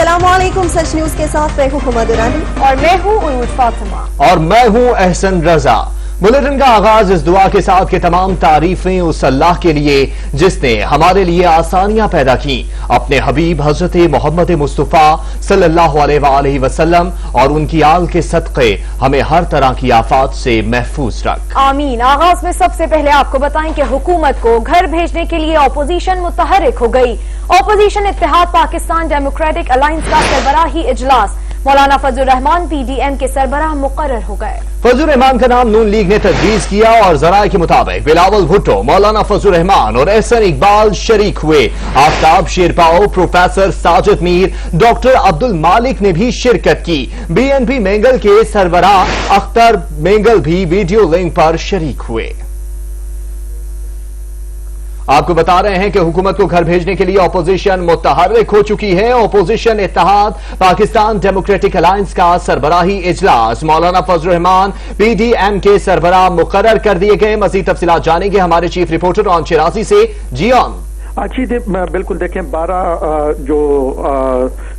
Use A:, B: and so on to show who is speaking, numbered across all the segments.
A: अस्सलाम वालेकुम। सच न्यूज के साथ मैं हूं हुमा दुरानी
B: और मैं हूं उरूज फातिमा
C: और मैं हूं अहसन रजा। बुलेटिन का आगाज इस दुआ के साथ कि तमाम तारीफें उस अल्लाह के लिए जिसने हमारे लिए आसानियां पैदा की, अपने हबीब हजरत मोहम्मद मुस्तफा सल्लल्लाहु अलैहि वसल्लम और उनकी आल के सदक़े हमें हर तरह की आफात से महफूज रख।
B: आमीन। आगाज में सबसे पहले आपको बताएं कि हुकूमत को घर भेजने के लिए ऑपोजिशन मुतहर्रिक हो गई। ऑपोजिशन इत्तेहाद पाकिस्तान डेमोक्रेटिक अलायंस का सरबराही इजलास, मौलाना फजलुर रहमान पीडीएम के सरबराह मुकर्रर हो गए।
C: फजलुर रहमान का नाम नून लीग ने तजवीज किया और जराये के मुताबिक बिलावल भुट्टो, मौलाना फजलुर रहमान और एहसन इकबाल शरीक हुए। आफ्ताब शेरपाओ, प्रोफेसर साजिद मीर, डॉक्टर अब्दुल मालिक ने भी शिरकत की। बीएनपी मेंगल के सरबराह अख्तर मेंगल भी वीडियो लिंक पर शरीक हुए। आपको बता रहे हैं कि हुकूमत को घर भेजने के लिए ऑपोजिशन मुतहर्रिक हो चुकी है। ऑपोजिशन इत्तेहाद पाकिस्तान डेमोक्रेटिक अलायंस का सरबराही इजलास, मौलाना फजलुर रहमान पीडीएम के सरबराह मुकर्रर कर दिए गए। मजीद तफसीलात जानेंगे हमारे चीफ रिपोर्टर ऑन चिरासी से। जी ऑन।
D: बिल्कुल देखें, 12 जो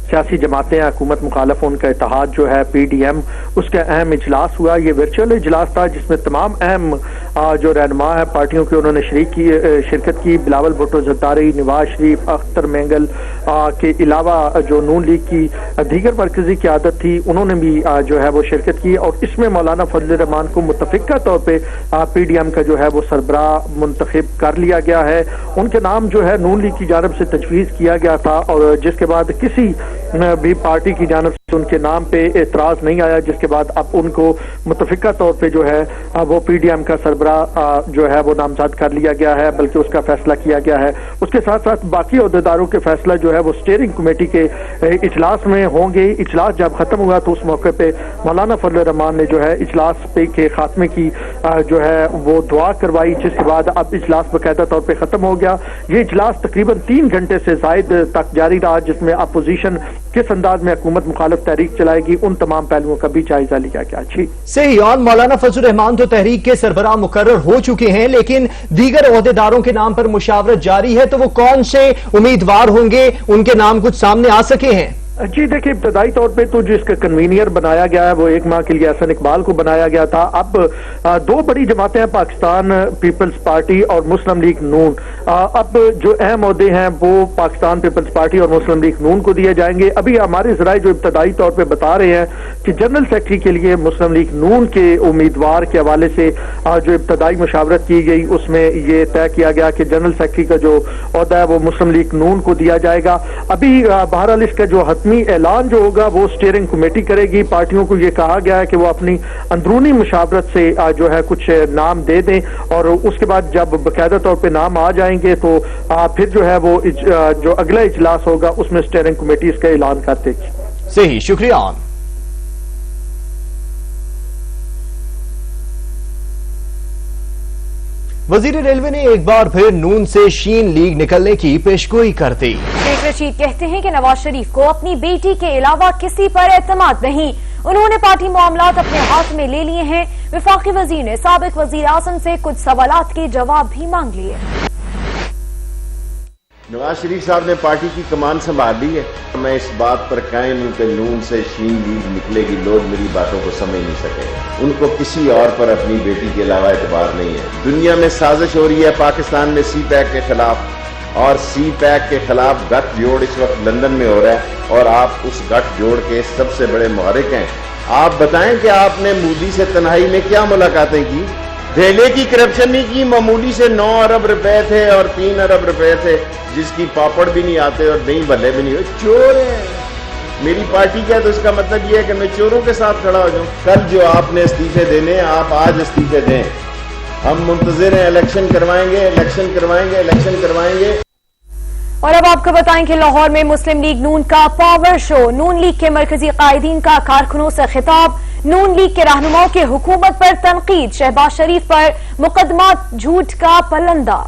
D: सियासी जमातें हैं, हुकूमत मुखालफ, उनका इत्तेहाद जो है पीडीएम, उसका अहम इजलास हुआ। ये वर्चुअल इजलास था जिसमें तमाम अहम जो रहनुमा है पार्टियों के, उन्होंने शिरकत की। बिलावल भुट्टो ज़रदारी, नवाज शरीफ, अख्तर मेंगल के अलावा जो नून लीग की दीगर मरकजी क़यादत थी, उन्होंने भी जो है वो शिरकत की। और इसमें मौलाना फजलुर रहमान को मुतफ़िक़ा तौर पर पीडीएम का जो है वो सरबराह मुंतखब कर लिया गया है। उनके नाम जो है नून लीग की जानब से तजवीज़ किया गया था और जिसके बाद किसी भी पार्टी की जानब से उनके नाम पे एतराज नहीं आया, जिसके बाद अब उनको मुतफ़िक़ा तौर पे जो है वो पीडीएम का सरबराह जो है वो नामजद कर लिया गया है, बल्कि उसका फैसला किया गया है। उसके साथ साथ बाकी अहदेदारों के फैसला जो है वो स्टीयरिंग कमेटी के इजलास में होंगे। इजलास जब खत्म हुआ तो उस मौके पे मौलाना फजलुर रहमान ने जो है इजलास पे के खात्मे की जो है वो दुआ करवाई, जिसके बाद अब इजलास बाकायदा तौर पर खत्म हो गया। ये इजलास तकरीबन 3 घंटे से जायद तक जारी रहा, जिसमें अपोजिशन किस अंदाज में हुकूमत मुखालिफ तहरीक चलाएगी, उन तमाम पहलुओं का भी जायजा लिया गया। जी
C: सही। और मौलाना फजलुर रहमान तो तहरीक के सरबराह मुकर्रर हो चुके हैं, लेकिन दीगर ओहदेदारों के नाम पर मुशावरत जारी है, तो वो कौन से उम्मीदवार होंगे, उनके नाम कुछ सामने आ सके हैं?
D: जी देखिए, इब्तदाई तौर पे तो जिसका कन्वीनियर बनाया गया है वो एक माह के लिए एहसन इकबाल को बनाया गया था। अब 2 बड़ी जमातें हैं, पाकिस्तान पीपल्स पार्टी और मुस्लिम लीग नून। अब जो अहम ओहदे हैं वो पाकिस्तान पीपल्स पार्टी और मुस्लिम लीग नून को दिए जाएंगे। अभी हमारे ज़राए जो इब्तदाई तौर पे बता रहे हैं कि जनरल सेक्रेटरी के लिए मुस्लिम लीग नून के उम्मीदवार के हवाले से जो इब्तदाई मुशावरत की गई, उसमें ये तय किया गया कि जनरल सेक्रेटरी का जो ओहदा है वो मुस्लिम लीग नून को दिया जाएगा। अभी बहरहाल इसका जो ऐलान जो होगा वो स्टीयरिंग कमेटी करेगी। पार्टियों को ये कहा गया है कि वो अपनी अंदरूनी मुशावरत से जो है कुछ नाम दे दें और उसके बाद जब बाकायदा तौर पे नाम आ जाएंगे तो फिर जो है वो जो अगला इजलास होगा उसमें स्टीयरिंग कमेटी इसका ऐलान कर देगी।
C: सही, शुक्रिया। वजीर रेलवे ने एक बार फिर नून से शीन लीग निकलने की पेशगोई कर दी।
B: शेख रशीद कहते हैं कि नवाज शरीफ को अपनी बेटी के अलावा किसी पर एतमाद नहीं, उन्होंने पार्टी मामलात अपने हाथ में ले लिए हैं। वफाकी वजीर ने साबिक वजीर आजम से कुछ सवालात के जवाब भी मांग लिए।
E: नवाज शरीफ साहब ने पार्टी की कमान संभाल ली है। मैं इस बात पर कायम हूं कि नून से शीन लीग निकलेगी। लोग मेरी बातों को समझ नहीं सके। उनको किसी और पर अपनी बेटी के अलावा एतबार नहीं है। दुनिया में साजिश हो रही है पाकिस्तान में सी पैक के खिलाफ, और सी पैक के खिलाफ गठजोड़ इस वक्त लंदन में हो रहा है और आप उस गठजोड़ के सबसे बड़े मुहर्रिक हैं। आप बताएं कि आपने मोदी से तन्हाई में क्या मुलाकातें की? धेले की करप्शन नहीं की। मामूली से 9 अरब रुपए थे और 3 अरब रुपए थे, जिसकी पापड़ भी नहीं आते और दही भल्ले भी नहीं। चोर है मेरी पार्टी का, तो इसका मतलब यह है कि मैं चोरों के साथ खड़ा हो जाऊं। कल जो आपने इस्तीफे देने, आप आज इस्तीफे दें। हम मुंतजिर हैं, इलेक्शन करवाएंगे, इलेक्शन करवाएंगे, इलेक्शन करवाएंगे।
B: और अब आपको बताएं कि लाहौर में मुस्लिम लीग नून का पावर शो, नून लीग के मरकजी कायदीन का कारकुनों से खिताब, नून लीग के रहनुमाओं के हुकूमत पर तनकीद, शहबाज शरीफ पर मुकदमा झूठ का पलंदा।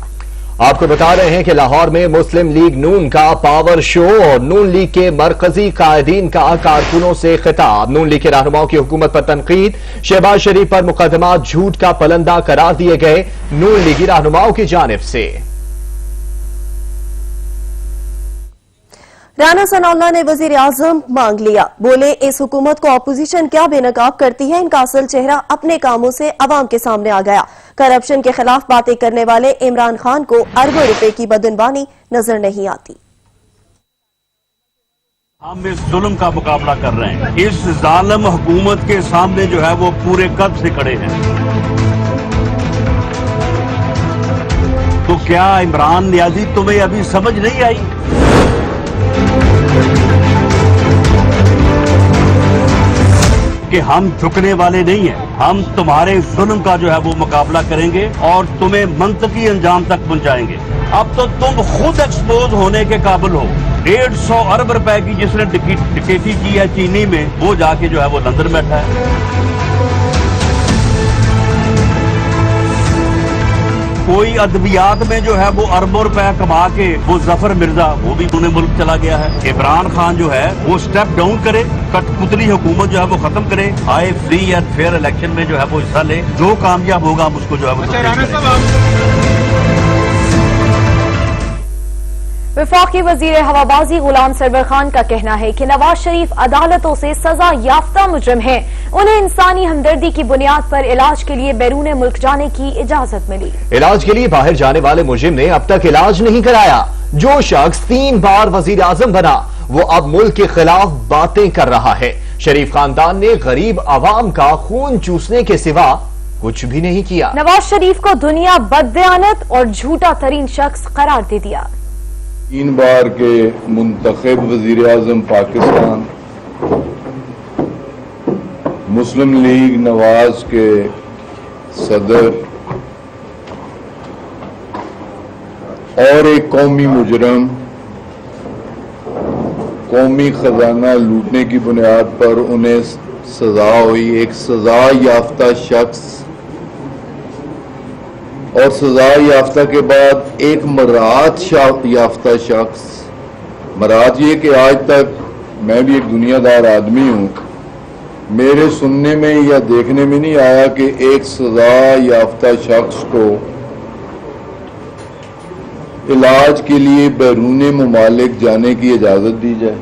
C: आपको बता रहे हैं कि लाहौर में मुस्लिम लीग नून का पावर शो और नून लीग के मरकजी कायदीन का कारकुनों से खिताब, नून लीग के रहनुमाओं की हुकूमत पर तनकीद, शहबाज शरीफ पर मुकदमा झूठ का पलंदा करार दिए गए नून लीगी रहनुमाओं की जानिब से।
A: राना सनाउल्लाह ने वजीर आजम मांग लिया, बोले इस हुकूमत को अपोजिशन क्या बेनकाब करती है, इनका असल चेहरा अपने कामों से अवाम के सामने आ गया। करप्शन के खिलाफ बातें करने वाले इमरान खान को अरबों रुपए की बदनबानी नजर नहीं आती।
F: हम इस जुल्म का मुकाबला कर रहे हैं, इस जालिम हुकूमत के सामने जो है वो पूरे कद से खड़े हैं। तो क्या इमरान नियाजी तुम्हें अभी समझ नहीं आई? कि हम झुकने वाले नहीं हैं, हम तुम्हारे जुल्म का जो है वो मुकाबला करेंगे और तुम्हें मंतकी अंजाम तक पहुंचाएंगे। अब तो तुम खुद एक्सपोज होने के काबिल हो। 150 अरब रुपए की जिसने टिकैती की है चीनी में, वो जाके जो है वो लंदन बैठा है। कोई अदबियात में जो है वो अरबों रुपए कमा के वो जफर मिर्जा वो भी पुणे मुल्क चला गया है। इमरान खान जो है वो स्टेप डाउन करे, कठपुतली हुकूमत जो है वो खत्म करे, आए फ्री एंड फेयर इलेक्शन में जो है वो हिस्सा ले, जो कामयाब होगा हम उसको जो है वो
B: वफाकी वजीर हवाबाजी गुलाम सरवर खान का कहना है कि नवाज शरीफ अदालतों से सजा याफ्ता मुजरिम हैं, उन्हें इंसानी हमदर्दी की बुनियाद पर इलाज के लिए बैरून मुल्क जाने की इजाजत मिली। इलाज के लिए बाहर जाने वाले मुजरिम ने अब तक इलाज नहीं कराया। जो शख्स 3 बार वजीर आजम बना वो अब मुल्क के खिलाफ बातें कर रहा है। शरीफ खानदान ने गरीब आवाम का खून चूसने के सिवा कुछ भी नहीं किया। नवाज शरीफ को दुनिया बददियानत और झूठा तरीन शख्स करार दे दिया।
G: 3 बार के मुंतखब वजीर आजम पाकिस्तान, मुस्लिम लीग नवाज के सदर और एक कौमी मुजरम, कौमी खजाना लूटने की बुनियाद पर उन्हें सजा हुई, एक सजा याफ्ता शख्स और सजा याफ्ता के बाद एक मरात याफ्ता शख्स। मरात ये कि आज तक मैं भी एक दुनियादार आदमी हूं, मेरे सुनने में या देखने में नहीं आया कि एक सजा याफ्ता शख्स को इलाज के लिए बैरूने मुमालिक जाने की इजाजत दी जाए।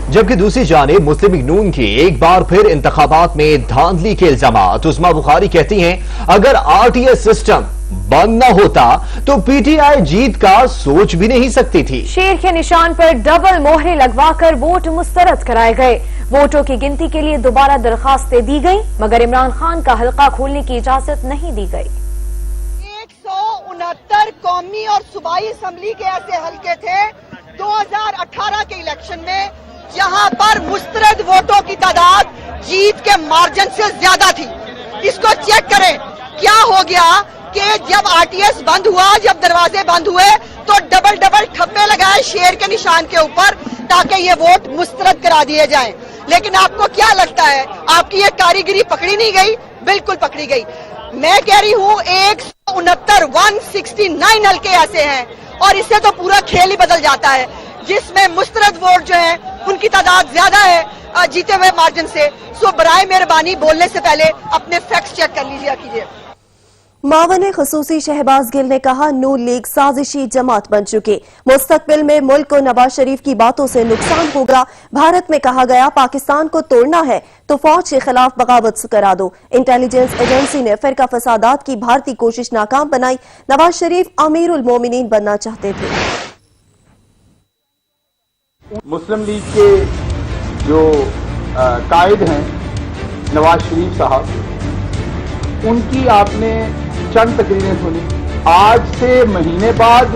C: जबकि दूसरी जानिब मुस्लिम लीग नून की एक बार फिर इंतखाबात में धांधली के इल्जामात। उस्मा बुखारी कहती हैं अगर आरटीएस सिस्टम बंद न होता तो पीटीआई जीत का सोच भी नहीं सकती थी। शेर के निशान पर डबल मोहरें लगवाकर वोट मुस्तरद कराए गए। वोटों की गिनती के लिए दोबारा दरखास्तें दी गई, मगर इमरान खान का हल्का खोलने की इजाजत नहीं दी गई।
H: 169 कौमी और सूबाई असेंबली के ऐसे हलके थे 2018 के इलेक्शन में जहां पर मुस्तरद वोटों की तादाद जीत के मार्जिन से ज्यादा थी। इसको चेक करें, क्या हो गया कि जब आरटीएस बंद हुआ, जब दरवाजे बंद हुए तो डबल डबल ठप्पे लगाए शेर के निशान के ऊपर ताकि ये वोट मुस्तरद करा दिए जाएं। लेकिन आपको क्या लगता है, आपकी ये कारीगरी पकड़ी नहीं गई? बिल्कुल पकड़ी गई। मैं कह रही हूँ 169 हल्के ऐसे हैं और इससे तो पूरा खेल ही बदल जाता है, जिसमें मुस्तरद वोट जो है उनकी तादाद ज्यादा है जीते हुए मार्जिन से। सो बराए मेहरबानी बोलने से पहले अपने फैक्ट्स चेक कर लीजिए।
A: मावन खसूसी शहबाज गिल ने कहा नून लीग साजिशी जमात बन चुकी, मुस्तकबिल में मुल्क को नवाज शरीफ की बातों से नुकसान होगा। भारत में कहा गया पाकिस्तान को तोड़ना है तो फौज के खिलाफ बगावत करा दो। इंटेलिजेंस एजेंसी ने फिरका फसादात की भारतीय कोशिश नाकाम बनाई। नवाज शरीफ अमीरुल मोमिनीन बनना चाहते थे।
I: मुस्लिम लीग के जो कायद हैं नवाज शरीफ साहब, उनकी आपने चंद तकरीरें सुनी। आज से महीने बाद,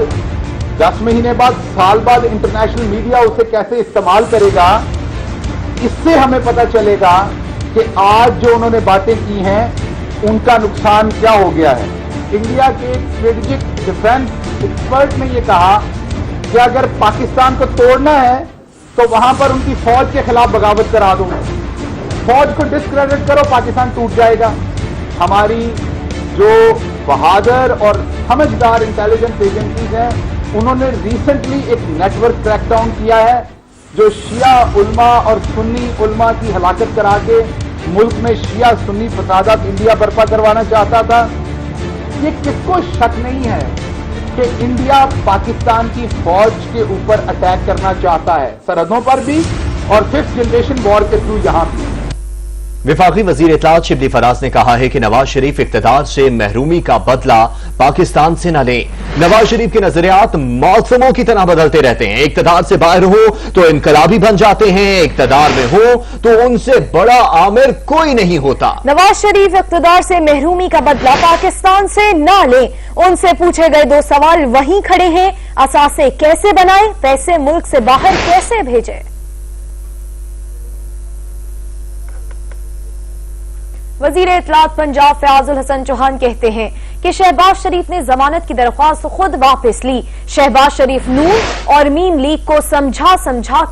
I: 10 महीने बाद, साल बाद इंटरनेशनल मीडिया उसे कैसे इस्तेमाल करेगा, इससे हमें पता चलेगा कि आज जो उन्होंने बातें की हैं उनका नुकसान क्या हो गया है। इंडिया के स्ट्रेटेजिक डिफेंस एक्सपर्ट ने यह कहा कि अगर पाकिस्तान को तोड़ना है तो वहां पर उनकी फौज के खिलाफ बगावत करा दो, फौज को डिस्क्रेडिट करो, पाकिस्तान टूट जाएगा। हमारी जो बहादुर और समझदार इंटेलिजेंस एजेंसीज हैं, उन्होंने रिसेंटली एक नेटवर्क क्रैकडाउन किया है जो शिया उल्मा और सुन्नी उल्मा की हलाकत करा के मुल्क में शिया सुन्नी फसादात इंडिया बर्पा करवाना चाहता था। ये किसको शक नहीं है کہ انڈیا پاکستان کی فوج کے اوپر اٹیک کرنا چاہتا ہے، سرحدوں پر بھی اور 5th جنریشن وار کے تھرو یہاں بھی۔
C: وفاقی وزیر اطلاعات شبلی فراز نے کہا ہے کہ نواز شریف اقتدار سے محرومی کا بدلہ پاکستان سے نہ لیں۔ نواز شریف کے نظریات موسموں کی طرح بدلتے رہتے ہیں، اقتدار سے باہر ہو تو انقلابی بن جاتے ہیں، اقتدار میں ہو تو ان سے بڑا عامر کوئی نہیں ہوتا۔
B: نواز شریف اقتدار سے محرومی کا بدلہ پاکستان سے نہ لیں، ان سے پوچھے گئے 2 سوال وہیں کھڑے ہیں، اثاثے کیسے بنائیں، پیسے ملک سے باہر کیسے بھیجیں۔ وزیر اطلاعات پنجاب فیاض الحسن چوہان کہتے ہیں کہ شہباز شریف نے ضمانت کی درخواست خود واپس لی۔ شہباز شریف نون اور میم لیگ کو سمجھا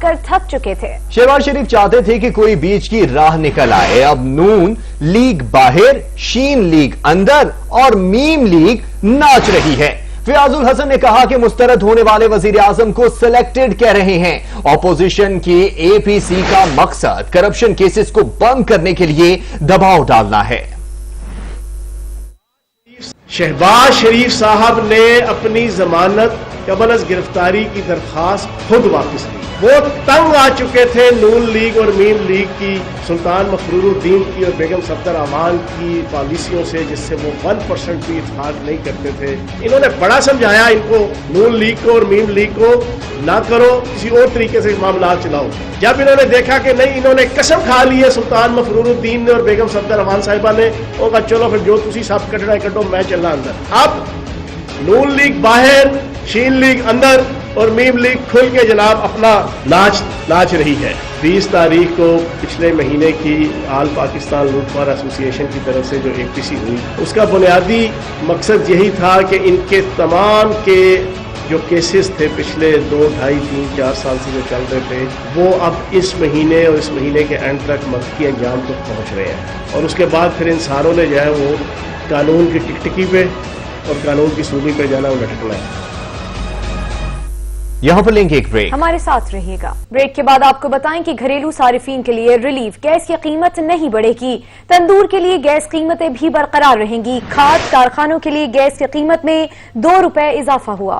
B: کر تھک چکے تھے۔
C: شہباز شریف چاہتے تھے کہ کوئی بیچ کی راہ نکل آئے، اب نون لیگ باہر، شین لیگ اندر اور میم لیگ ناچ رہی ہے۔ فیاض الحسن نے کہا کہ مسترد ہونے والے وزیر اعظم کو سلیکٹڈ کہہ رہے ہیں۔ اپوزیشن کی اے پی سی کا مقصد کرپشن کیسز کو بند کرنے کے لیے دباؤ ڈالنا ہے۔
J: شہباز شریف صاحب نے اپنی ضمانت قبل از گرفتاری کی درخواست خود واپس لی۔ وہ تنگ آ چکے تھے نون لیگ اور میم لیگ کی، سلطان مفرور الدین کی اور بیگم صفدر امان کی پالیسیوں سے، جس سے وہ 1% بھی اتفاق نہیں کرتے تھے۔ انہوں نے بڑا سمجھایا ان کو، نون لیگ کو اور میم لیگ کو، نہ کرو، کسی اور طریقے سے معاملات چلاؤ۔ جب انہوں نے دیکھا کہ نہیں، انہوں نے قسم کھا لی ہے سلطان مفرور الدین نے اور بیگم صفدر امان صاحبہ نے، وہ کہا چلو پھر جو تسی سب کٹنا ہے کٹو، میں چلنا اندر۔ اب نون لیگ باہر، شین لیگ اندر اور میم لیگ کھل کے جناب اپنا ناچ رہی ہے۔ 20 تاریخ کو پچھلے مہینے کی آل پاکستان لوٹ مار ایسوسی ایشن کی طرف سے جو اے پی سی ہوئی، اس کا بنیادی مقصد یہی تھا کہ ان کے تمام کے جو کیسز تھے پچھلے 2, 2.5, 3, 4 سال سے جو چل رہے تھے، وہ اب اس مہینے اور اس مہینے کے اینڈ تک منطقی انجام تک پہنچ رہے ہیں۔ اور اس کے بعد پھر ان ساروں نے جو ہے وہ قانون کی ٹکٹکی پہ اور قانون کی سولی پہ جانا وہ لٹکنا ہے۔
C: یہاں پر لیں گے ایک بریک،
B: ہمارے ساتھ رہیے گا۔ بریک کے بعد آپ کو بتائیں کہ گھریلو صارفین کے لیے ریلیف، گیس کی قیمت نہیں بڑھے گی، تندور کے لیے گیس قیمتیں بھی برقرار رہیں گی، کھاد کارخانوں کے لیے گیس کی قیمت میں 2 روپے اضافہ ہوا۔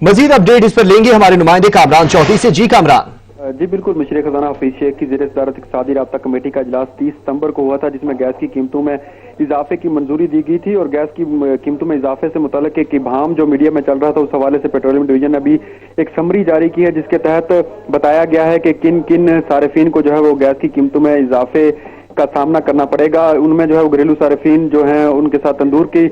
C: مزید اپڈیٹ اس پر لیں گے ہمارے نمائندے کامران چودھری سے۔ جی کامران۔
K: جی بالکل، مشیر خزانہ حفیظ شیخ کی زیر صدارت اقتصادی رابطہ کمیٹی کا اجلاس 30 ستمبر کو ہوا تھا، جس میں گیس کی قیمتوں میں اضافے کی منظوری دی گئی تھی، اور گیس کی قیمتوں میں اضافے سے متعلق ایک ابہام جو میڈیا میں چل رہا تھا، اس حوالے سے پیٹرولیم ڈویژن نے ابھی ایک سمری جاری کی ہے، جس کے تحت بتایا گیا ہے کہ کن کن صارفین کو جو ہے وہ گیس کی قیمتوں میں اضافے کا سامنا کرنا پڑے گا۔ ان میں جو ہے وہ گھریلو صارفین جو ہیں، ان کے ساتھ تندور کے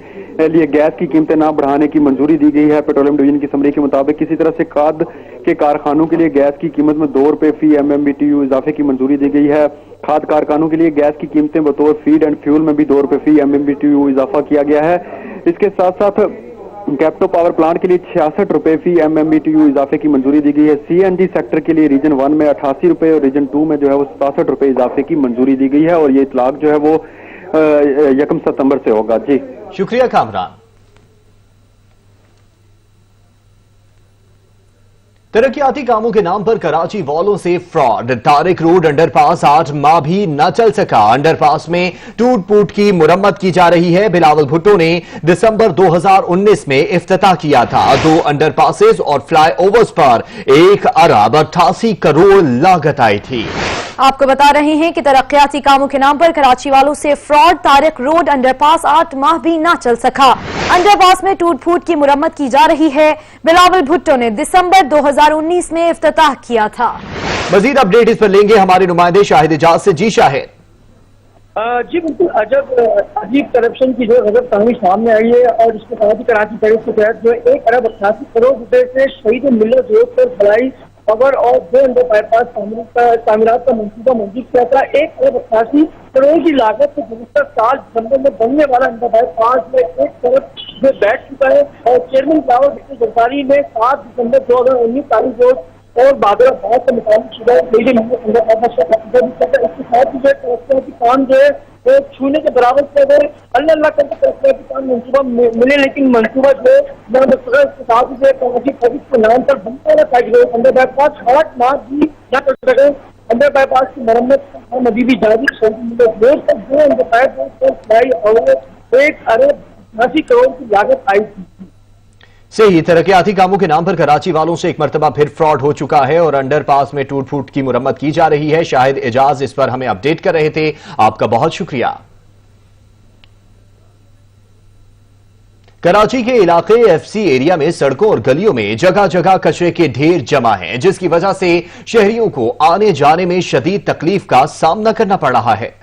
K: لیے گیس کی قیمتیں نہ بڑھانے کی منظوری دی گئی ہے۔ پیٹرولیم ڈویژن کی سمری کے مطابق کسی طرح سے کھاد کے کارخانوں کے لیے گیس کی قیمت میں 2 روپے فی MMBTU اضافے کی منظوری دی گئی ہے۔ کھاد کارخانوں کے لیے گیس کی قیمتیں بطور فیڈ اینڈ فیول میں بھی 2 روپے فی MMBTU اضافہ کیا گیا ہے۔ اس کے ساتھ ساتھ کیپٹو پاور پلانٹ کے لیے 66 روپے فی MMBTU اضافے کی منظوری دی گئی ہے۔ CNG سیکٹر کے لیے ریجن 1 میں 88 روپے اور ریجن 2 میں جو ہے وہ 67 روپے اضافے کی منظوری دی گئی ہے، اور یہ اطلاق جو ہے وہ 1 ستمبر سے ہوگا۔ جی
C: شکریہ کامران۔ ترقیاتی کاموں کے نام پر کراچی والوں سے فراڈ، طارق روڈ انڈر پاس 8 ماہ بھی نہ چل سکا، انڈر پاس میں ٹوٹ پوٹ کی مرمت کی جا رہی ہے۔ بلاول بھٹو نے دسمبر 2019 میں افتتاح کیا تھا۔ 2 انڈر پاسز اور فلائی اوورز پر 1 ارب 88 کروڑ لاگت آئی تھی۔
B: آپ کو بتا رہے ہیں کہ ترقیاتی کاموں کے نام پر کراچی والوں سے فراڈ، طارق روڈ انڈر پاس 8 ماہ بھی نہ چل سکا، انڈر پاس میں ٹوٹ پھوٹ کی مرمت کی جا رہی ہے۔ بلاول بھٹو نے دسمبر 2019 میں افتتاح کیا تھا۔
C: مزید اپڈیٹ اس پر لیں گے ہمارے نمائندے شاہد اجاز سے۔ جی شاہد۔
L: جی بالکل، عجیب کرپشن کی جو غضب تعمیر سامنے آئی ہے، اور اس کے تحت کراچی ٹیرس کے تحت جو 1 ارب 88 کروڑ روپے سے شہید ملت روڈ پر بھلائی پاور اور 2 انڈر بائی پاس تعمیرات کا منصوبہ منظور کیا تھا۔ 1 ارب 88 کروڑ کی لاگت سے گزشتہ سال دسمبر میں بننے والا انڈر بائی پاس میں 1 کروڑ جو بیٹھ چکا ہے، اور چیئرمین بلاول بھٹو زرداری نے 7 دسمبر 2019 تاریخ روز اور بادر آباد سے متعلق شدہ انڈر بائی پاس کا قبضہ بھی کرتا ہے۔ اس کے ساتھ جو ترقیاتی کام جو ہے وہ چھونے کے برابر کیا گئے، اللہ کر کے ترقیاتی کام منصوبہ ملے، لیکن منصوبہ جو ہے کراچی پبلک کے نام پر بنتا ہوا تھا جو انڈر بائی پاس 8 ماہ بھی نہ کر سکے۔ انڈر بائی پاس کی مرمت کا کام ابھی بھی جاری، روز تک 2 under by pass per fly over 1 ارب 88 کروڑ کی لاگت آئی تھی۔
C: से ही तरक्याती कामों के नाम पर कराची वालों से एक मरतबा फिर फ्रॉड हो चुका है और अंडर पास में टूट फूट की मुरम्मत की जा रही है। शाहिद एजाज इस पर हमें अपडेट कर रहे थे, आपका बहुत शुक्रिया। कराची के इलाके एफसी एरिया में सड़कों और गलियों में जगह जगह कचरे के ढेर जमा हैं, जिसकी वजह से शहरियों को आने जाने में शदीद तकलीफ का सामना करना पड़ रहा है।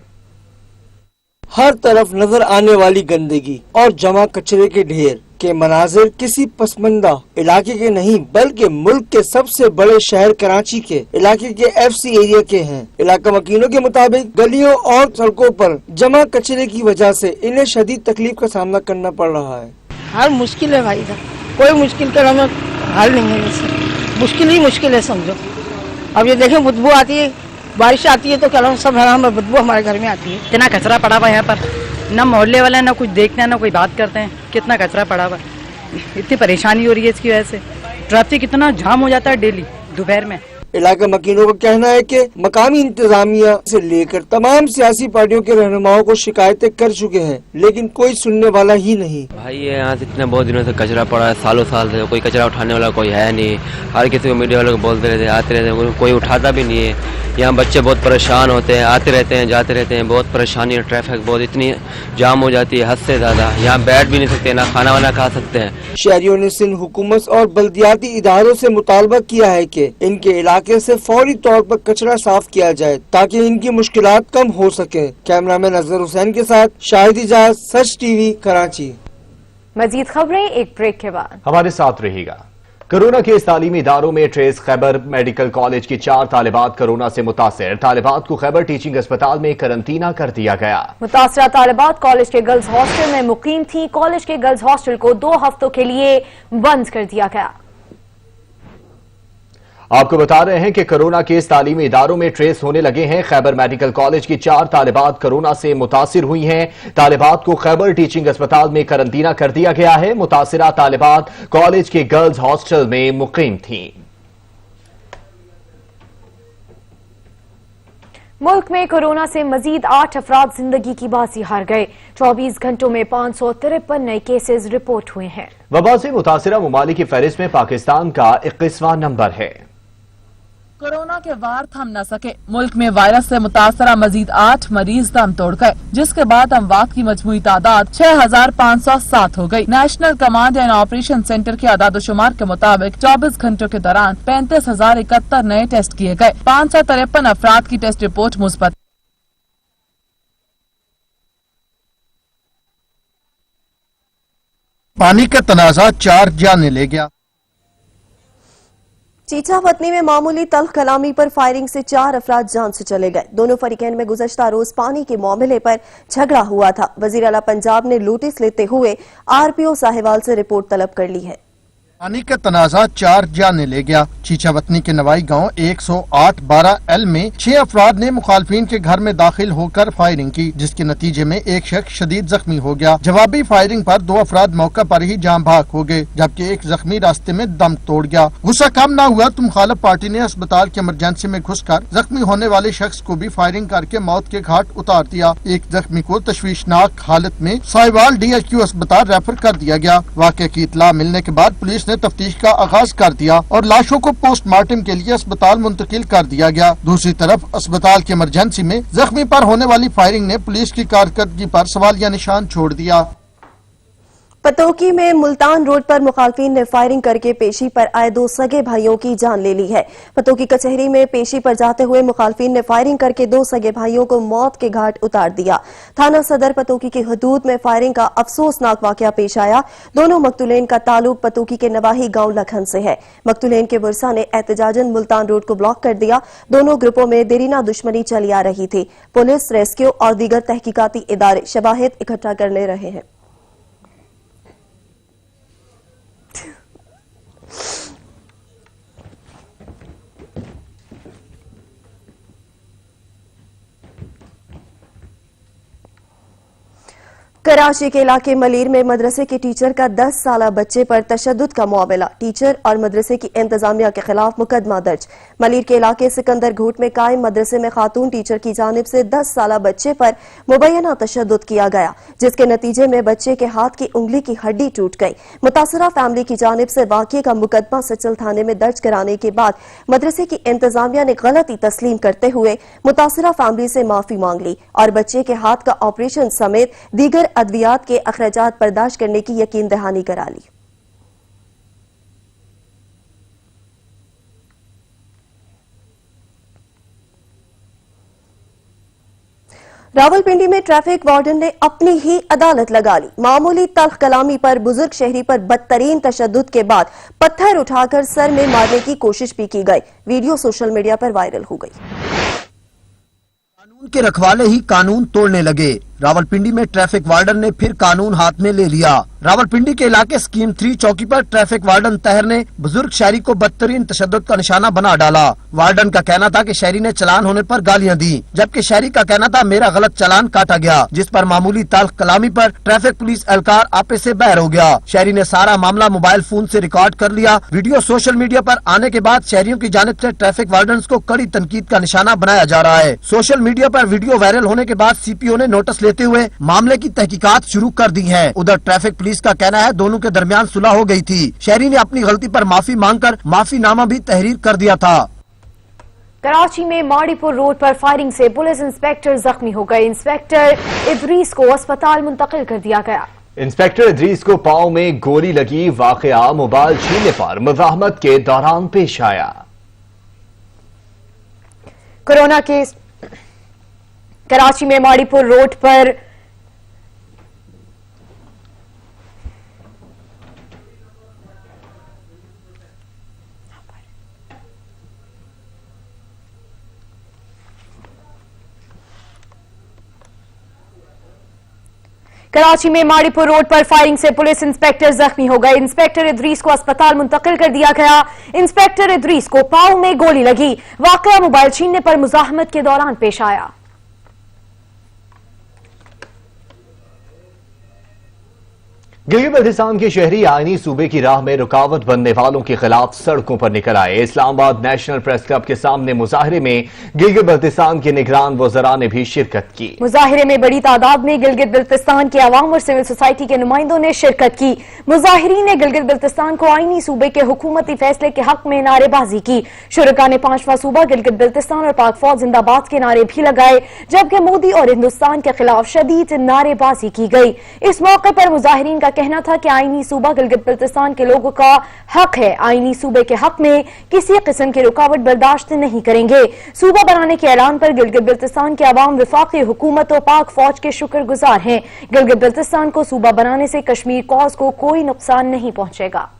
M: हर तरफ नजर आने वाली गंदगी और जमा कचरे के ढेर के मनाजिर किसी पसमंदा इलाके के नहीं बल्कि मुल्क के सबसे बड़े शहर कराची के इलाके के एफसी एरिया के हैं। इलाका वकीलों के मुताबिक गलियों और सड़कों पर जमा कचरे की वजह से इन्हें शदीद तकलीफ का सामना करना पड़ रहा है।
N: हर मुश्किल है भाई, इधर कोई मुश्किल का हल नहीं है, इससे मुश्किल ही मुश्किल है समझो। अब ये देखें बदबू आती है, बारिश आती है तो क्या सब हमें बदबू हमारे घर में आती है।
O: इतना कचरा पड़ा हुआ है यहाँ पर, ना मोहल्ले वाले ना कुछ देखते हैं ना कोई बात करते हैं। कितना कचरा पड़ा हुआ, इतनी परेशानी हो रही है इसकी वजह से। ट्रैफिक इतना जाम हो जाता है डेली दोपहर में।
M: इलाका मकीनों का कहना है कि मकामी इंतजामिया से लेकर तमाम सियासी पार्टियों के रहनुमाओं को शिकायतें कर चुके हैं, लेकिन कोई सुनने वाला ही नहीं।
P: भाई ये यहाँ से इतने बहुत दिनों से कचरा पड़ा है, सालों साल से कोई कचरा उठाने वाला कोई है नहीं। हर किसी को मीडिया वालों को बोलते रहते हैं, आते रहते हैं, कोई उठाता भी नहीं है। यहाँ बच्चे बहुत परेशान होते हैं, आते रहते हैं जाते रहते हैं, बहुत परेशानी है। ट्रैफिक बहुत इतनी जाम हो जाती है, हद से ज्यादा। यहाँ बैठ भी नहीं सकते, ना खाना वाना खा सकते हैं।
M: शहरियों ने सिंध हुकूमत और बल्दियाती इदारों से मुतालबा किया है कि इनके इलाके से फौरी तौर पर कचरा साफ किया जाए ताकि इनकी मुश्किलात कम हो सके। कैमरामैन अजहर हुसैन के साथ शाहिद इजाज, सच टीवी, कराची।
B: मजीद खबरें एक ब्रेक के बाद।
C: हमारे साथ रहिएगा। कोरोना के इस तालीमी इदारों में ट्रेस खैबर मेडिकल कॉलेज की 4 तालिबात कोरोना से मुतासिर। तालिबात को खैबर टीचिंग अस्पताल में करंटीना कर दिया गया।
B: मुतासरा तालिबात कॉलेज के गर्ल्स हॉस्टल में मुकीम थी। कॉलेज के गर्ल्स हॉस्टल को 2 हफ्तों के लिए बंद कर दिया गया।
C: आपको बता रहे हैं कि कोरोना के इस तालीमी इदारों में ट्रेस होने लगे हैं। खैबर मेडिकल कॉलेज की 4 तालिबात कोरोना से मुतासिर हुई हैं। तालिबात को खैबर टीचिंग अस्पताल में करंटीना कर दिया गया है। मुतासिरा तालिबात कॉलेज के गर्ल्स हॉस्टल में मुकीम थीं।
B: मुल्क में कोरोना से मजीद 8 अफराद जिंदगी की बाजी हार गए। 24 घंटों में 553 नए केसेस रिपोर्ट हुए हैं।
C: वबा से मुतासिरा ममालिक की फहरिस्त में पाकिस्तान का 21वां नंबर है।
Q: कोरोना के वार थम न सके, मुल्क में वायरस से मुतासरा मजीद 8 मरीज दम तोड़ गए, जिसके बाद अमवात की मजमूई तादाद 6507 हो गई। National command and operation centre के आदादोशुमार के मुताबिक 24 घंटों के दौरान 35,071 नए टेस्ट किए गए। 553 अफराद की टेस्ट रिपोर्ट मुस्बत।
R: पानी का तनाजा 4 जाने ले गया।
A: चीचा वतनी में मामूली तल्ख कलामी पर फायरिंग से 4 अफराद जान से चले गए। दोनों फरीकैन में गुज़श्ता रोज पानी के मामले पर झगड़ा हुआ था। वज़ीर आला पंजाब ने नोटिस लेते हुए आरपीओ साहिवाल से रिपोर्ट तलब कर ली है।
R: पानी का तनाजा 4 जाने ले गया। चीचावतनी के नवाई गांव 108-12L में 6 अफराद ने मुखालफिन के घर में दाखिल होकर फायरिंग की, जिसके नतीजे में एक शख्स शदीद जख्मी हो गया। जवाबी फायरिंग पर 2 अफराद मौका पर ही जान भाग हो गए, जबकि एक जख्मी रास्ते में दम तोड़ गया। गुस्सा कम न हुआ तो मुखालिफ पार्टी ने अस्पताल के इमरजेंसी में घुसकर जख्मी होने वाले शख्स को भी फायरिंग करके मौत के घाट उतार दिया। एक जख्मी को तशवीशनाक हालत में साहिवाल DHQ अस्पताल रेफर कर दिया गया। वाक़े की इत्तला मिलने के बाद पुलिस तफ्तीश का आगाज कर दिया और लाशों को पोस्टमार्टम के लिए अस्पताल मुंतकिल कर दिया गया। दूसरी तरफ अस्पताल की इमरजेंसी में जख्मी पर होने वाली फायरिंग ने पुलिस की कारकर्दगी पर सवालिया निशान छोड़ दिया।
A: पतोकी में मुल्तान रोड पर मुखालफिन ने फायरिंग करके पेशी पर आए 2 सगे भाइयों की जान ले ली है। पतोकी कचहरी में पेशी पर जाते हुए मुखालफिन ने फायरिंग करके 2 सगे भाइयों को मौत के घाट उतार दिया। थाना सदर पतोकी की हदूद में फायरिंग का अफसोसनाक वाकया पेश आया। दोनों मकतूलेन का ताल्लुक पतोकी के नवाही गांव लखन से है। मकतूलेन के बुरसा ने एहतजाजन मुल्तान रोड को ब्लॉक कर दिया। दोनों ग्रुपों में देरीना दुश्मनी चली आ रही थी। पुलिस, रेस्क्यू और दीगर तहकीकाती इदारे शवाहिद इकट्ठा करने रहे हैं। कराची के इलाके मलीर में मदरसे के टीचर का 10 साला बच्चे पर तशद्दुद का मामला, टीचर और मदरसे की इंतजामिया के खिलाफ मुकदमा दर्ज। मलीर के इलाके सिकंदर घूट में कायम मदरसे में खातून टीचर की जानिब से 10 साला बच्चे पर मुबैना तशद्दुद किया गया, जिसके नतीजे में बच्चे के हाथ की उंगली की हड्डी टूट गई। मुतासरा फैमिली की जानिब से वाक़ये का मुकदमा सचल थाने में दर्ज कराने के बाद मदरसे की इंतजामिया ने गलती तस्लीम करते हुए मुतासरा फैमिली से माफी मांग ली और बच्चे के हाथ का ऑपरेशन समेत दीगर अद्वियात के अखराजात बर्दाश्त करने की यकीन दहानी करा ली। रावलपिंडी में ट्रैफिक वार्डन ने अपनी ही अदालत लगा ली। मामूली तल्ख कलामी पर बुजुर्ग शहरी पर बदतरीन तशद्दुद के बाद पत्थर उठाकर सर में मारने की कोशिश भी की गई। वीडियो सोशल मीडिया पर वायरल हो गई।
S: कानून के रखवाले ही कानून तोड़ने लगे। रावलपिंडी में ट्रैफिक वार्डन ने फिर कानून हाथ में ले लिया। रावलपिंडी के इलाके स्कीम 3 चौकी पर ट्रैफिक वार्डन तहर ने बुजुर्ग शहरी को बदतरीन तशद्दुद का निशाना बना डाला। वार्डन का कहना था कि शहरी ने चलान होने पर गालियां दी, जबकि शहरी का कहना था मेरा गलत चलान काटा गया, जिस पर मामूली तल्ख कलामी पर ट्रैफिक पुलिस एहलकार आपस से बहर हो गया। शहरी ने सारा मामला मोबाइल फोन से रिकॉर्ड कर लिया। वीडियो सोशल मीडिया पर आने के बाद शहरियों की जानिब से ट्रैफिक वार्डन को कड़ी तनकीद का निशाना बनाया जा रहा है। सोशल मीडिया पर वीडियो वायरल होने के बाद CPO ने नोटिस लेते हुए मामले की तहकीकात शुरू कर दी है। उधर ट्रैफिक पुलिस का कहना है दोनों के दरमियान सुलह हो गई थी। शहरी ने अपनी गलती पर माफी मांगकर माफीनामा भी तहरीर कर दिया था।
B: कराची में माड़ीपुर रोड पर फायरिंग से पुलिस इंस्पेक्टर जख्मी हो गए। इंस्पेक्टर इदरीस को अस्पताल मुंतकिल कर दिया गया।
C: इंस्पेक्टर इदरीस को पांव में गोली लगी। वाकया मोबाइल छीनने पर मुजाहमत के दौरान पेश आया।
B: कोरोना केस कराची में माड़ीपुर रोड पर फायरिंग से पुलिस इंस्पेक्टर जख्मी हो गए। इंस्पेक्टर इदरीस को अस्पताल मुंतकिल कर दिया गया। इंस्पेक्टर इदरीस को पांव में गोली लगी। वाकया मोबाइल छीनने पर मुजाहमत के दौरान पेश आया।
C: गिलगित बल्तिस्तान के शहरी आईनी सूबे की राह में रुकावट बनने वालों के खिलाफ सड़कों पर निकल आए। इस्लामाबाद नेशनल प्रेस क्लब के सामने मुजाहिरे में गिलगित बल्तिस्तान के निगरान वज़रा ने भी शिरकत की।
B: मुजाहिरे में बड़ी तादाद में गिलगित बल्तिस्तान के अवाम और सिविल सोसाइटी के नुमाइंदों ने शिरकत की। मुजाहिरीन ने गिलगित बल्तिस्तान को आईनी सूबे के हुकूमती फैसले के हक में नारेबाजी की। शुरका ने 5वां सूबा गिलगित बल्तिस्तान और पाक फौज जिंदाबाद के नारे भी लगाए, जबकि मोदी और हिंदुस्तान के खिलाफ शदीद नारेबाजी की गई। इस मौके पर मुजाहिरीन का कहना था कि आईनी सूबा गिलगित बल्तिस्तान के लोगों का हक है। आईनी सूबे के हक में किसी किस्म की रुकावट बर्दाश्त नहीं करेंगे। सूबा बनाने के ऐलान पर गिलगित बल्तिस्तान के अवाम वफाकी हुकूमत और पाक फौज के शुक्रगुजार हैं। गिलगित बल्तिस्तान को सूबा बनाने से कश्मीर कॉज को कोई नुकसान नहीं पहुंचेगा।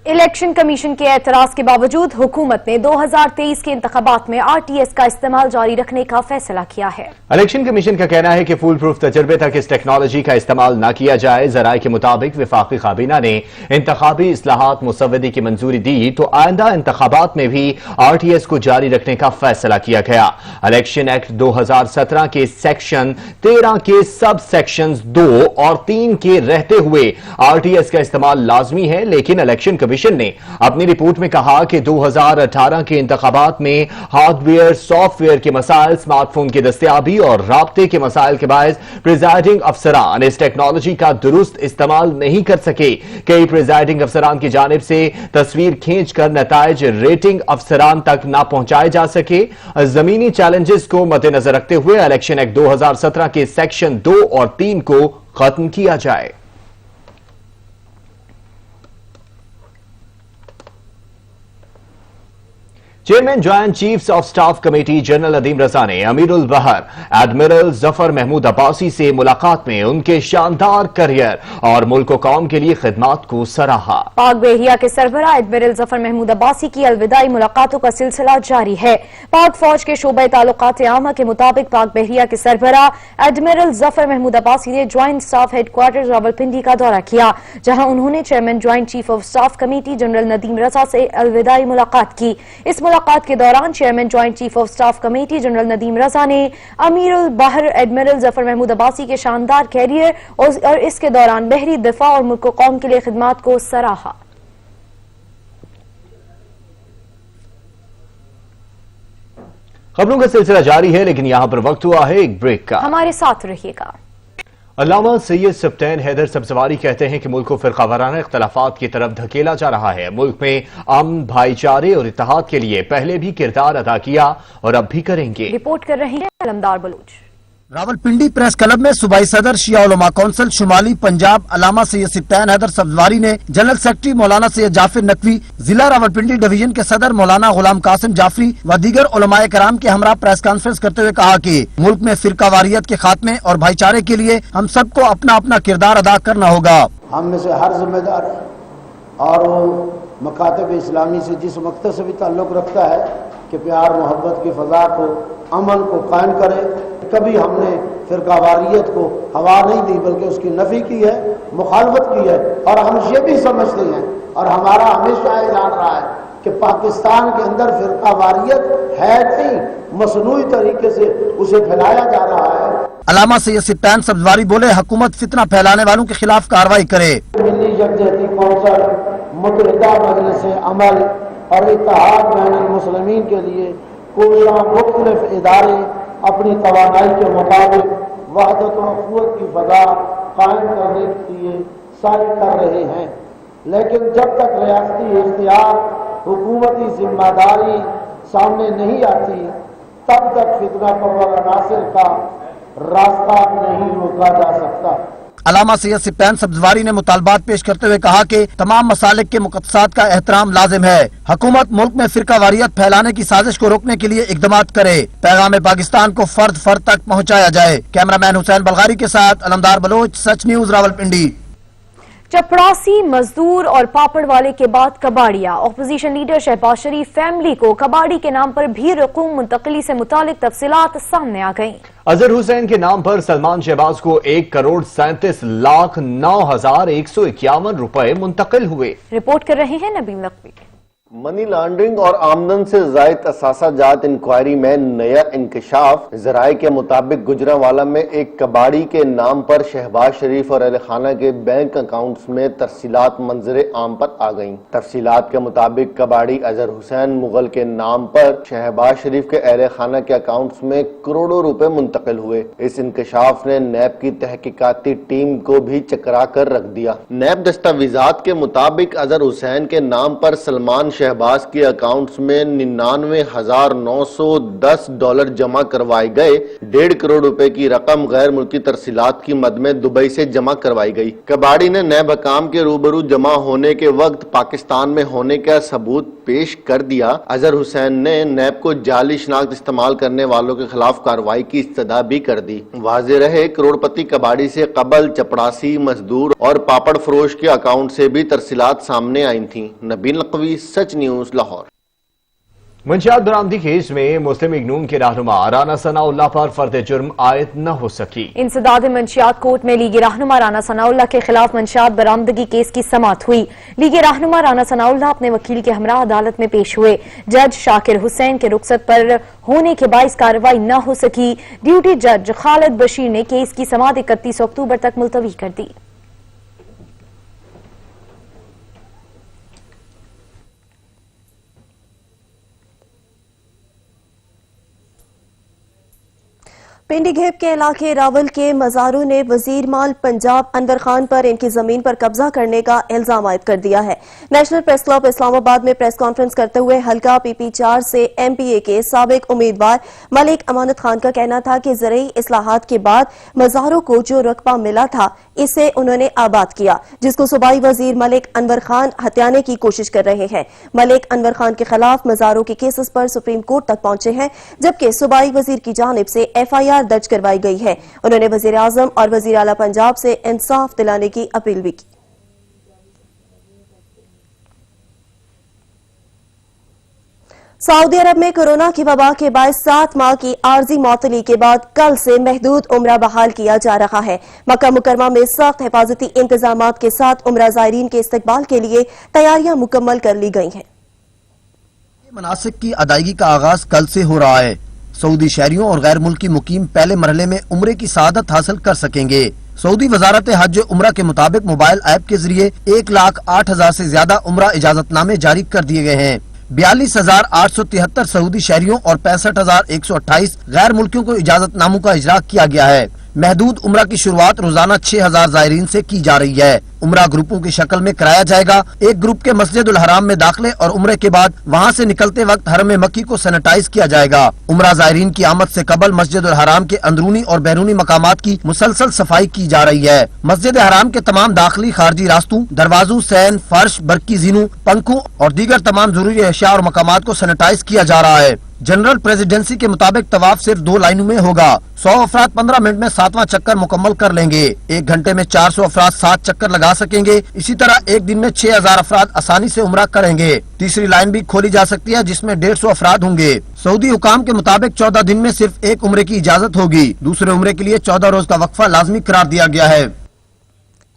B: इलेक्शन कमीशन के एतराज के बावजूद हुकूमत ने 2023 के इंतखाबात में RTS का इस्तेमाल जारी रखने का फैसला किया है।
C: इलेक्शन कमीशन का कहना है कि फूल प्रूफ तजर्बे तक इस टेक्नोलॉजी का इस्तेमाल न किया जाए। जराये के मुताबिक वफाकी काबीना ने इंतखाबी इस्लाहात मुसव्वदी की मंजूरी दी तो आइंदा इंतखाबात में भी RTS को जारी रखने का फैसला किया गया। इलेक्शन एक्ट 2017 के सेक्शन 13 के सब सेक्शन 2 और 3 के रहते हुए RTS का इस्तेमाल लाजमी है, लेकिन इलेक्शन कमीशन ने अपनी रिपोर्ट में कहा कि 2018 के इंतखाबात में हार्डवेयर सॉफ्टवेयर के मसाइल, स्मार्टफोन की दस्तयाबी और राब्ते के मसाइल के बायस प्रिजाइडिंग अफसरान इस टेक्नोलॉजी का दुरुस्त इस्तेमाल नहीं कर सके। कई प्रिजाइडिंग अफसरान की जानिब से तस्वीर खींचकर नताइज रेटिंग अफसरान तक न पहुंचाए जा सके। जमीनी चैलेंजेस को मद्देनजर रखते हुए इलेक्शन एक्ट 2017 के सेक्शन 2 और 3 को खत्म किया जाए। Chairman joint chiefs of staff committee general Nadeem Raza ने अमीरुल बहर एडमिरल जफर महमूद अब्बासी से मुलाकात में उनके शानदार करियर और मुल्क कौम के लिए खिदमात को सराहा।
B: पाक बहरिया के सरबराह एडमिरल जफर महमूद अब्बासी की अलविदाई मुलाकातों का सिलसिला जारी है। पाक फौज के शोबे ताल्लुकात आमा के मुताबिक पाक बहरिया के सरबराह एडमिरल जफर महमूद अब्बासी ने ज्वाइंट स्टाफ हेडक्वार्टर रावलपिंडी का दौरा किया, जहां उन्होंने chairman joint chief of staff committee general Nadeem Raza से अलविदाई मुलाकात की। इस मुलाकात के दौरान chairman joint chief of staff committee general Nadeem Raza ने अमीर उल बहर एडमिरल जफर महमूद अब्बासी के शानदार कैरियर और इसके दौरान बहरी दिफा और मुल्क कौम के लिए खिदमात को सराहा।
C: खबरों का सिलसिला जारी है, लेकिन यहां पर वक्त हुआ है एक ब्रेक का।
B: हमारे साथ रहिएगा।
C: अल्लामा सैयद सब्तैन हैदर सब्ज़वारी कहते हैं कि मुल्क को फिरकावाराना इख्तलाफात की तरफ धकेला जा रहा है। मुल्क में अमन, भाईचारे और इत्तेहाद के लिए पहले भी किरदार अदा किया और अब भी करेंगे।
B: रिपोर्ट कर रहे हैं अलमदार बलूच।
S: रावलपिंडी प्रेस क्लब में सूबाई सदर शिया उलमा कौंसिल शुमाली पंजाब अल्लामा सैयद सब्तैन हैदर सब्ज़वारी ने जनरल सेक्रेटरी मौलाना सैयद जाफर नकवी, जिला रावलपिंडी डिवीजन के सदर मौलाना गुलाम कासिम जाफरी व दीगर उलमाए कराम के हमरा प्रेस कॉन्फ्रेंस करते हुए कहा कि मुल्क में फिरकावारियत के खात्मे और भाईचारे के लिए हम सबको अपना अपना किरदार अदा करना होगा।
T: हम में से हर जिम्मेदार और मकातब इस्लामी से जिस मकसद से भी ताल्लुक़ रखता है कि प्यार मोहब्बत की फ़ज़ा को, अमन को कायम करे। कभी हमने फिरकावारियत को हवा नहीं दी, बल्कि उसकी नफ़ी की है, मुखालफत की है। और हम ये भी समझते हैं और हमारा हमेशा ऐलान रहा है कि पाकिस्तान के अंदर फिरकावारियत है नहीं, मसनूई तरीके से उसे फैलाया जा रहा है।
S: अल्लामा सैयद सब्तैन सब्ज़वारी बोले, हुकूमत फितना फैलाने वालों के खिलाफ कार्रवाई करे।
T: मिली यकजहती कौंसिल, मुतहदा मजलिस अमल और इत्तेहाद बैन मुस्लिमीन के लिए कोशियां मुख्तलिफ इदारे अपनी तवानाई के मुताबिक वहदत व क़ुव्वत की फ़ज़ा कायम करने के लिए साई कर रहे हैं, लेकिन जब तक रियासती इख्तियार, हुकूमती जिम्मेदारी सामने नहीं आती, तब तक फितना परवर अनासिर का रास्ता नहीं रोका जा सकता।
S: अल्लामा सैयद सब्तैन सब्ज़वारी ने मुतालबात पेश करते हुए कहा कि तमाम मसालिक के मुक़द्दसात का एहतराम लाजिम है। हुकूमत मुल्क में फिरकावारियत फैलाने की साजिश को रोकने के लिए इक़दामात करे। पैगाम पाकिस्तान को फर्द फर्द तक पहुँचाया जाए। कैमरामैन हुसैन बलगारी के साथ अलमदार बलोच, सच न्यूज़ रावलपिंडी।
B: चपरासी, मजदूर और पापड़ वाले के बाद कबाड़िया। ऑपोजिशन लीडर शहबाज शरीफ फैमिली को कबाड़ी के नाम पर भी रकूम मुंतकली से मुतालिक तफसीलात सामने आ गईं।
C: अजहर हुसैन के नाम पर सलमान शहबाज को 1,37,09,151 रुपए मुंतकिल हुए।
B: रिपोर्ट कर रहे हैं नबील नकवी।
U: मनी लॉन्ड्रिंग और आमदन से जायद असासा जात इंक्वायरी में नया इंकशाफ। जराये के मुताबिक गुजरांवाला में एक कबाड़ी के नाम पर शहबाज शरीफ और अहल खाना के बैंक अकाउंट्स में तफसीलात मंजरे आम पर आ गईं। तफसीलात के मुताबिक कबाड़ी अजहर हुसैन मुगल के नाम पर शहबाज शरीफ के अहल खाना के अकाउंट्स में करोड़ों रुपए मुंतकिल हुए। इस इंकशाफ ने नैब की तहकीकाती टीम को भी चकरा कर रख दिया। नैब दस्तावेजात के मुताबिक अजहर हुसैन के नाम पर सलमान शहबाज के अकाउंट्स में 99,910 डॉलर जमा करवाए गए। 1.5 करोड़ रुपए की रकम गैर मुल्की तरसीलात की मद में दुबई से जमा करवाई गई। कबाड़ी ने नैब हकाम के रूबरू जमा होने के वक्त पाकिस्तान में होने का सबूत पेश कर दिया। अजहर हुसैन ने नैब को जाली शनाख्त इस्तेमाल करने वालों के खिलाफ कार्रवाई की इस्तदा भी कर दी। वाज़ेह रहे, करोड़पति कबाड़ी से कबल चपड़ासी, मजदूर और पापड़ फरोश के अकाउंट से भी तरसीलात सामने आई थी। नबील नकवी, सच न्यूज़, लाहौर।
C: मंशियात बरामदी केस में मुस्लिम लीग नून के रहनुमा राना सनाउल्लाह पर फर्द जुर्म आयद न हो सकी। इंसदाद मंशियात कोर्ट में लीगी रहनुमा राना सनाउल्लाह के खिलाफ मंशियात बरामदगी केस की समाअत हुई। लीगी रहनुमा राना सनाउल्लाह अपने वकील के हमरा अदालत में पेश हुए। जज शाकिर हुसैन के रुखसत पर होने के बाइस कार्रवाई न हो सकी। ड्यूटी जज खालिद बशीर ने केस की समाअत 31 अक्टूबर तक मुलतवी कर दी।
A: पिंडी घेप के इलाके रावल के मजारों ने वजीर माल पंजाब अनवर खान पर इनकी जमीन पर कब्जा करने का इल्जाम आयद कर दिया है। नेशनल प्रेस क्लब इस्लामाबाद में प्रेस कॉन्फ्रेंस करते हुए हल्का PP4 से MPA के साबिक उम्मीदवार मलिक अमानत खान का कहना था कि ज़रूरी इस्लाहात के बाद मजारों को जो रकबा मिला था इसे उन्होंने आबाद किया, जिसको सूबाई वजीर मलिक अनवर खान हत्याने की कोशिश कर रहे हैं। मलिक अनवर खान के खिलाफ मजारों के केसेस पर सुप्रीम कोर्ट तक पहुंचे हैं, जबकि सूबाई वजीर की जानिब से FIR दर्ज करवाई गई है। उन्होंने वजीर आजम और वजीर आला पंजाब से इंसाफ दिलाने की अपील भी की। सऊदी अरब में कोरोना की वबा के बायस 7 माह की आर्जी मौतली के बाद कल से महदूद उम्रा बहाल किया जा रहा है। मक्का मुकरमा में सख्त हिफाजती इंतजामात के साथ उम्रा ज़ायरीन के इस्तकबाल के लिए तैयारियां मुकम्मल कर ली गई हैं।
S: مناسक की अदायगी का आगाज कल से हो रहा है। सऊदी शहरियों और गैर मुल्की मुकीम पहले मरहले में उम्रे की सआदत हासिल कर सकेंगे। सऊदी वजारत हज उम्रा के मुताबिक मोबाइल ऐप के जरिए 1,08,000 से ज्यादा उम्रा इजाजतनामे जारी कर दिए गए हैं। 42,873 सऊदी शहरियों और 65,128 गैर मुल्कियों को इजाजतनामों का इजरा किया गया है। महदूद उम्रा की शुरुआत रोजाना 6,000 जायरीन से की जा रही है। उम्रा ग्रुपों की शक्ल में कराया जाएगा। एक ग्रुप के मस्जिदुल हराम में दाखिले और उम्रे के बाद वहां से निकलते वक्त हरम मक्की को सैनिटाइज किया जाएगा। उम्रा जायरीन की आमद से कबल मस्जिदुल हराम के अंदरूनी और बैरूनी मकामात की मुसलसल सफाई की जा रही है। मस्जिद हराम के तमाम दाखिली खारजी रास्तों, दरवाजों, सैन, फर्श, बरकी जीनों, पंखों और दीगर तमाम जरूरी अशिया और मकामात को सैनिटाइज किया जा रहा है। जनरल प्रेसिडेंसी के मुताबिक तवाफ सिर्फ 2 लाइनों में होगा। 100 अफराद 15 मिनट में 7वां चक्कर मुकम्मल कर लेंगे। 1 घंटे में 400 अफराद 7 चक्कर लगा सकेंगे। इसी तरह एक दिन में 6,000 अफराद आसानी से उम्रा करेंगे। तीसरी लाइन भी खोली जा सकती है जिसमें 150 अफराद होंगे। सऊदी हुकाम के मुताबिक 14 दिन में सिर्फ एक उम्रे की इजाजत होगी। दूसरे उम्रे के लिए 14 रोज का वक्फा लाजमी करार दिया गया है।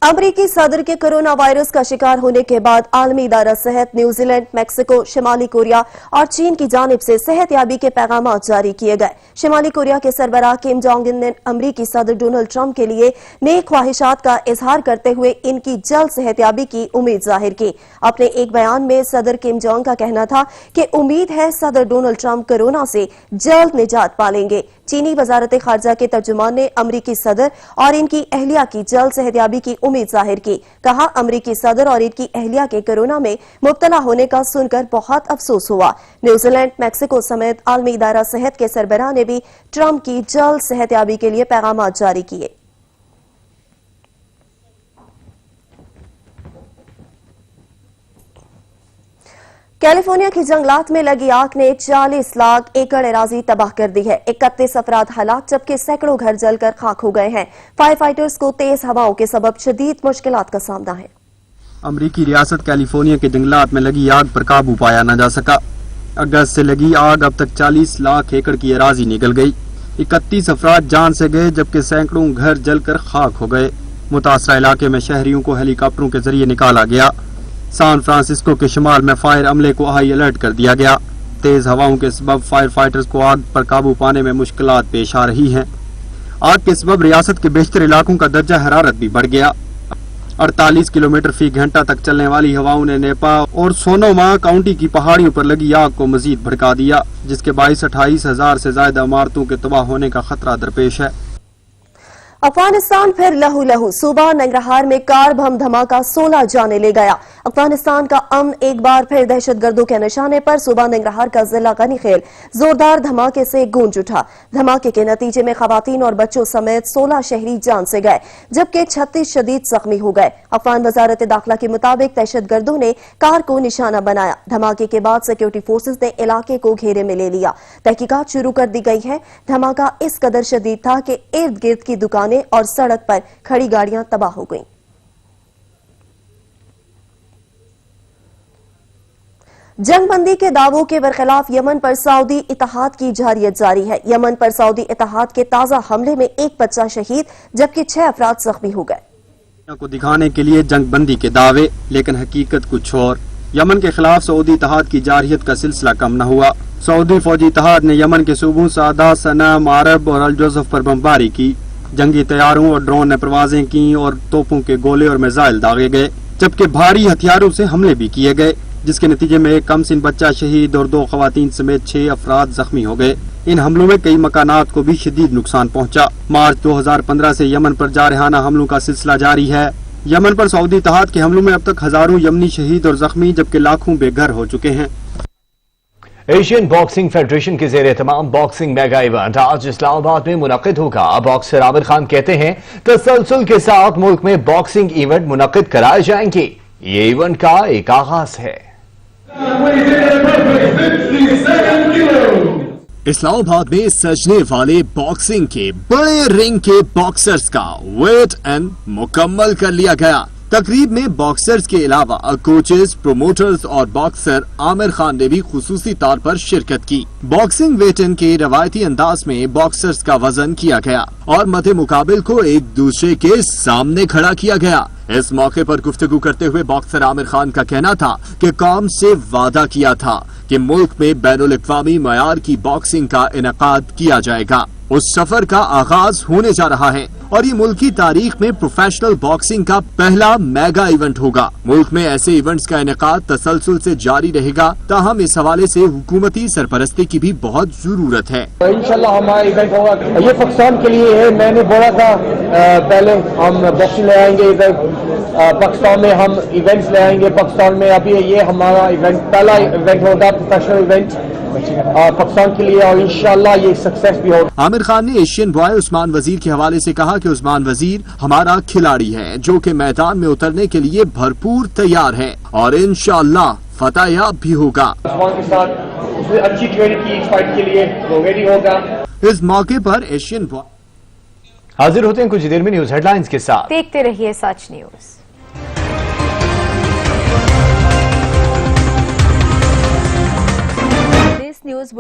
A: अमरीकी सदर के कोरोना वायरस का शिकार होने के बाद आलमी इदारा सेहत न्यूजीलैंड, मैक्सिको, शिमाली कोरिया और चीन की जानिब से सेहतयाबी के पैगामात जारी किए गए। शिमाली कोरिया के सरबराह किम जोंग उन ने अमरीकी सदर डोनाल्ड ट्रंप के लिए नेक ख्वाहिशात का इजहार करते हुए इनकी जल्द सेहतयाबी की उम्मीद जाहिर की। अपने एक बयान में सदर किम जोंग का कहना था कि उम्मीद है सदर डोनाल्ड ट्रंप कोरोना से जल्द निजात पालेंगे। चीनी वजारत खारजा के तर्जुमान ने अमरीकी सदर और इनकी अहलिया की जल्द सेहतयाबी की उम्मीद जाहिर की। कहा, अमरीकी सदर और इनकी अहलिया के कोरोना में मुब्तला होने का सुनकर बहुत अफसोस हुआ। न्यूजीलैंड, मैक्सिको समेत आलमी इदारा सेहत के सरबराह ने भी ट्रंप की जल्द सेहतयाबी के लिए पैगामात जारी किए। कैलिफोर्निया की जंगलात में लगी आग ने 40 लाख एकड़ एराजी तबाह कर दी है। 31 अफराद हलाक जबकि सैकड़ों घर जलकर खाक हो गए हैं। फायर फाइटर्स को तेज हवाओं के सबब शदीद मुश्किलात का सामना है।
D: अमरीकी रियासत कैलिफोर्निया के जंगलात में लगी आग पर काबू पाया न जा सका। अगस्त से लगी आग अब तक 40 लाख एकड़ की एराजी निकल गई। 31 अफराद जान से गए जबकि सैकड़ों घर जलकर खाक हो गए। मुतासरा इलाके में शहरियों को हेलीकॉप्टरों के जरिए निकाला गया। सैन फ्रांसिस्को के शुमाल में फायर अमले को हाई अलर्ट कर दिया गया। तेज हवाओं के सबब फायर फाइटर्स को आग पर काबू पाने में मुश्किलात पेश आ रही हैं। आग के सबब रियासत के बेशतर इलाकों का दर्जा हरारत भी बढ़ गया। 48 किलोमीटर फी घंटा तक चलने वाली हवाओं ने नेपा और सोनोमा काउंटी की पहाड़ियों पर लगी आग को मजीद भड़का दिया, जिसके बायस 28,000 से ज्यादा इमारतों के तबाह होने का खतरा दरपेश है।
A: अफगानिस्तान फिर लहू लहू। सूबा नंगरहार में कार बम धमाका 16 जाने ले गया। अफगानिस्तान का अमन एक बार फिर दहशतगर्दों के निशाने पर। सूबा नंगरहार का जिला गनीखेल जोरदार धमाके से गूंज उठा। धमाके के नतीजे में खवातीन और बच्चों समेत 16 शहरी जान से गए जबकि 36 शदीद जख्मी हो गए। अफगान वजारत दाखिला के मुताबिक दहशतगर्दों ने कार को निशाना बनाया। धमाके के बाद सिक्योरिटी फोर्सेज ने इलाके को घेरे में ले लिया। तहकीकात शुरू कर दी गई है। धमाका इस कदर शदीद था कि इर्द गिर्द की दुकानें और सड़क पर खड़ी गाड़ियां तबाह हो गईं। जंगबंदी के दावों के बरखिलाफ यमन पर सऊदी इत्तेहाद की जारियत जारी है। यमन पर सऊदी इत्तेहाद के ताजा हमले में एक बच्चा शहीद जबकि 6 अफराद जख्मी हो गए।
D: को दिखाने के लिए जंगबंदी के दावे, लेकिन हकीकत कुछ और। यमन के खिलाफ सऊदी इत्तेहाद की जारियत का सिलसिला कम न हुआ। सऊदी फौजी इत्तेहाद ने यमन के सूबों सादा, सना, मारब और अल जोसफ पर बमबारी की। जंगी तैयारों और ड्रोन ने परवाजें की और तोपों के गोले और मिसाइल दागे गए, जबकि भारी हथियारों से हमले भी किए गए, जिसके नतीजे में एक कमसिन बच्चा शहीद और 2 खवातीन समेत 6 अफराद जख्मी हो गए। इन हमलों में कई मकानात को भी शदीद नुकसान पहुंचा। मार्च 2015 से यमन पर जारहाना हमलों का सिलसिला जारी है। यमन पर सऊदी इत्तेहाद के हमलों में अब तक हजारों यमनी शहीद और जख्मी जबकि लाखों बेघर हो चुके हैं।
C: एशियन बॉक्सिंग फेडरेशन के जेर तमाम बॉक्सिंग मेगा इवेंट आज इस्लामाबाद में मुनक्किद होगा। बॉक्सर आमिर खान कहते हैं तसलसल के साथ मुल्क में बॉक्सिंग इवेंट मुनक्किद कराए जाएंगे। ये इवेंट का एक आगाज है।
V: इस्लामाबाद में सजने वाले बॉक्सिंग के बड़े रिंग के बॉक्सर्स का वेट एंड मुकम्मल कर लिया गया। तकरीब में बॉक्सर्स के अलावा कोचेस, प्रोमोटर्स और बॉक्सर आमिर खान ने भी खुसूसी तौर पर शिरकत की। बॉक्सिंग वेटन के रवायती अंदाज में बॉक्सर्स का वजन किया गया और मध्य मुकाबिल को एक दूसरे के सामने खड़ा किया गया। इस मौके पर गुफ्तगू करते हुए बॉक्सर आमिर खान का कहना था कि कौम से वादा किया था कि मुल्क में बैनुल-अक़वामी मयार की बॉक्सिंग का इनेकाद किया जाएगा। उस सफर का आगाज होने जा रहा है और ये मुल्की तारीख में प्रोफेशनल बॉक्सिंग का पहला मेगा इवेंट होगा। मुल्क में ऐसे इवेंट्स का इनेकाद तसलसल से जारी रहेगा, ताहम इस हवाले से हुकूमती सरपरस्ती की भी बहुत जरूरत है।
L: इंशाल्लाह हमारा इवेंट होगा, ये पाकिस्तान के लिए है। मैंने बोला था पहले हम बॉक्सिंग ले आएंगे इधर पाकिस्तान में, हम इवेंट्स ले आएंगे पाकिस्तान में। अभी ये हमारा इवेंट पहला इवेंट होगा, प्रोफेशनल इवेंट पाकिस्तान के लिए, और इंशाल्लाह ये सक्सेस भी होगा।
V: आमिर खान ने एशियन बॉय उस्मान वजीर के हवाले से कहा कि उस्मान वजीर हमारा खिलाड़ी है जो कि मैदान में उतरने के लिए भरपूर तैयार है और इंशाल्लाह फतहयाब भी होगा।
L: उस्मान के साथ उसने अच्छी ट्रेनिंग की इस फाइट के लिए, वो रेडी होगा।
V: इस मौके पर एशियन बॉय
C: हाजिर होते हैं कुछ देर में न्यूज हेडलाइंस के साथ।
B: देखते रहिए सच न्यूज।
A: न्यूज